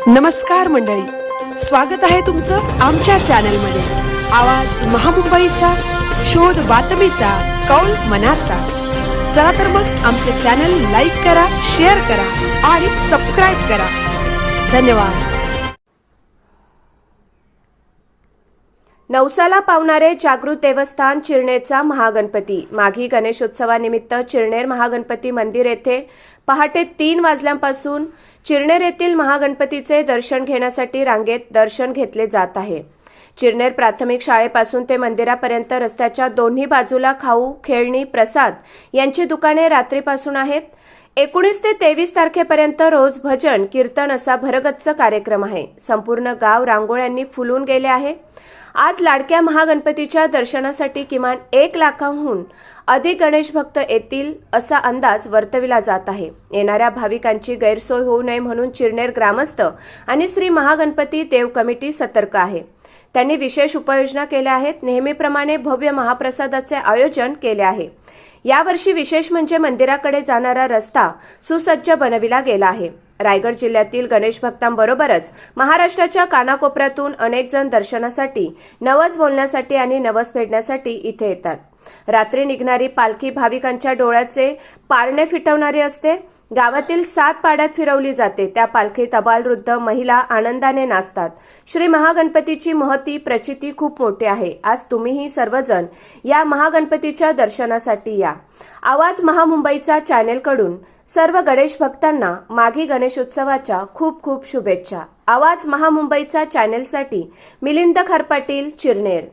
नमस्कार मंडळी, स्वागत आहे तुमचं आमच्या चॅनलमध्ये। आवाज महामुंबईचा, शोध बातमीचा, कौल मनाचा। चला तर मग आमचे चॅनल लाईक करा, शेअर करा आणि सबस्क्राइब करा। धन्यवाद। नवसाला पावणारे जागृत देवस्थान चिरनेरचा महागणपती। माघी गणेशोत्सवानिमित्त चिरनेर महागणपती मंदिर येथे पहाटे 3 वाजल्यापासून चिरनेर येथील महागणपतीचे दर्शन घेण्यासाठी रांगेत दर्शन घेतले जात आहे। चिरनेर प्राथमिक शाळेपासून ते मंदिरापर्यंत रस्त्याच्या दोन्ही बाजूला खाऊ, खेळणी, प्रसाद यांची दुकाने रात्रीपासून आहेत। 19 ते 23 तारखेपर्यंत रोज भजन, कीर्तन असा भरगच्च कार्यक्रम आहे। संपूर्ण गाव रांगोळ्यांनी फुलून गेले आहे। आज लाडक्या महागणपतीच्या दर्शनासाठी किमान 1 लाखाहून अधिक गणेश भक्त येतील असा अंदाज वर्तविला जात आहे। येणाऱ्या भाविकांची गैरसोय होऊ नये म्हणून चिरनेर ग्रामस्थ आणि श्री महागणपती देव कमिटी सतर्क आहे। त्यांनी विशेष उपाययोजना केल्या आहेत। नेहमीप्रमाणे भव्य महाप्रसादाचे आयोजन केले आहे। यावर्षी विशेष म्हणजे मंदिराकडे जाणारा रस्ता सुसज्ज बनविला गेला आहे। रायगड जिल्ह्यातील गणेश भक्तांबरोबरच महाराष्ट्राच्या कानाकोपऱ्यातून अनेक जण दर्शनासाठी, नवस बोलण्यासाठी आणि नवस फेडण्यासाठी इथे येतात। रात्री निघणारी पालखी भाविकांच्या डोळ्याचे पारणे फिटवणारी असते। गावातील 7 पाड्यात फिरवली जाते। त्या पालखीत आबालवृद्ध महिला आनंदाने नाचतात। श्री महागणपतीची महती प्रचिती खूप मोठी आहे। आज तुम्हीही सर्वजण या महागणपतीच्या दर्शनासाठी या। आवाज महामुंबईचा चॅनेलकडून सर्व गणेश भक्तांना माघी गणेशोत्सवाच्या खूप खूप शुभेच्छा। आवाज महामुंबईचा चॅनेलसाठी मिलिंद खरपाटील, चिरनेर।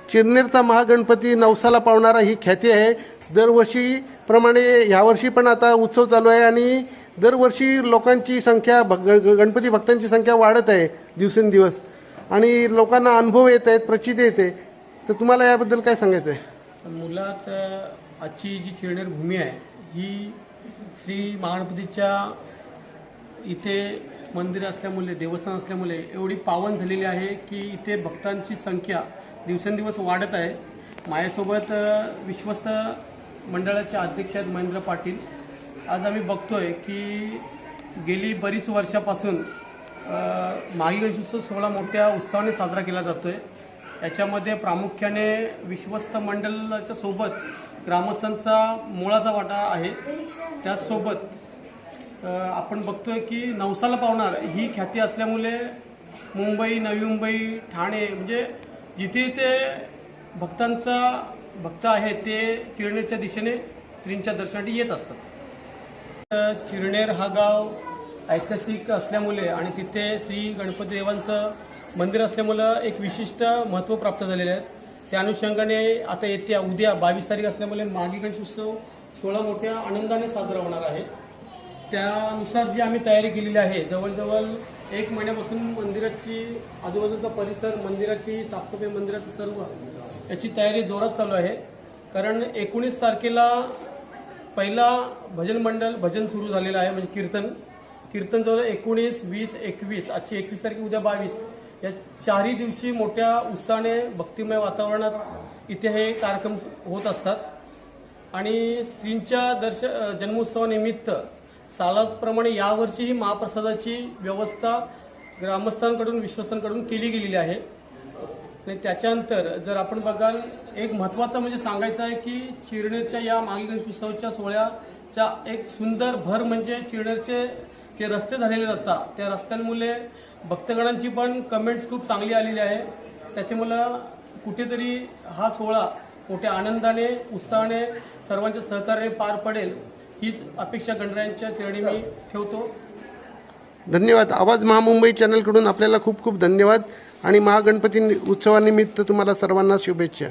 चिरनेरचा महागणपती नवसाला पावणारा ही ख्याती आहे। दरवर्षीप्रमाणे यावर्षी पण आता उत्सव चालू आहे आणि दरवर्षी लोकांची संख्या, गणपती भक्तांची संख्या वाढत आहे दिवसेंदिवस आणि लोकांना अनुभव येत आहेत, प्रचिती येते। तर तुम्हाला याबद्दल काय सांगायचं आहे? मुळात आजची जी चिरनेर भूमी आहे ही श्री महागणपतीच्या इथे मंदिर असल्यामुळे, देवस्थान असल्यामुळे एवढी पावन झालेली आहे की इथे भक्तांची संख्या दिवसेंदिवस वाढत आहे। माझ्यासोबत विश्वस्त मंडळाचे अध्यक्ष आहेत महेंद्र पाटील। आज आम्ही बघतोय की गेली बरीच वर्षापासून माघी गणेशोत्सव सोहळा मोठ्या उत्साहाने साजरा केला जातोय। याच्यामध्ये प्रामुख्याने विश्वस्त मंडळाच्या सोबत ग्रामस्थांचा मोलाचा वाटा आहे। त्याचसोबत आपण बघतोय की नवसाला पावणार ही ख्याती असल्यामुळे मुंबई, नवी मुंबई, ठाणे म्हणजे जिथे ते भक्त आहेत ते चिरनेरच्या दिशेने श्रींच्या दर्शनासाठी येत असतात। चिरनेर हा गाव ऐतिहासिक असल्यामुळे आणि तिथे श्री गणपती देवांचं मंदिर असल्यामुळं एक विशिष्ट महत्त्व प्राप्त झालेले आहे। त्या अनुषंगाने आता येत्या उद्या 22 तारीख असल्यामुळे माघी गणेशोत्सव सोहळा मोठ्या आनंदाने साजरा होणार आहे। त्यानुसार जी आम्ही तयारी केलेली आहे, जवळजवळ 1 महिन्यापासून मंदिराची आजूबाजूचा परिसर, मंदिराची साफसफाई, मंदिराचं सर्व याची तयारी जोरात चालू आहे। कारण 19 तारखेला पहिला भजन मंडळ भजन सुरू झालेलं आहे, म्हणजे कीर्तन जवळ 19, 20, 21, आजची 21 तारीख, उद्या 22 या 4ही दिवशी मोठ्या उत्साहाने भक्तिमय वातावरणात इथे हे कार्यक्रम होत असतात। आणि श्रींच्या जन्मोत्सवानिमित्त सालाप्रमाणे यावर्षीही महाप्रसादाची व्यवस्था ग्रामस्थांकडून, विश्वस्तांकडून केली गेलेली आहे। आणि त्याच्यानंतर जर आपण बघाल, एक महत्त्वाचं म्हणजे सांगायचं आहे की चिरनेरच्या या माघी गणेशोत्सवाच्या सोहळ्याचा एक सुंदर भर म्हणजे चिरनेरचे जे रस्ते झालेले जातात, त्या रस्त्यांमुळे भक्तगणांची पण कमेंट्स खूप चांगली आलेली आहे। त्याच्यामुळं कुठेतरी हा सोहळा मोठ्या आनंदाने, उत्साहाने, सर्वांच्या सहकार्याने पार पडेल हीच अपेक्षा गणरायांच्या चरणी मी ठेवतो। धन्यवाद। आवाज महामुंबई चॅनलकडून आपल्याला खूप खूप धन्यवाद आणि महागणपती उत्सवानिमित्त तुम्हाला सर्वांना शुभेच्छा।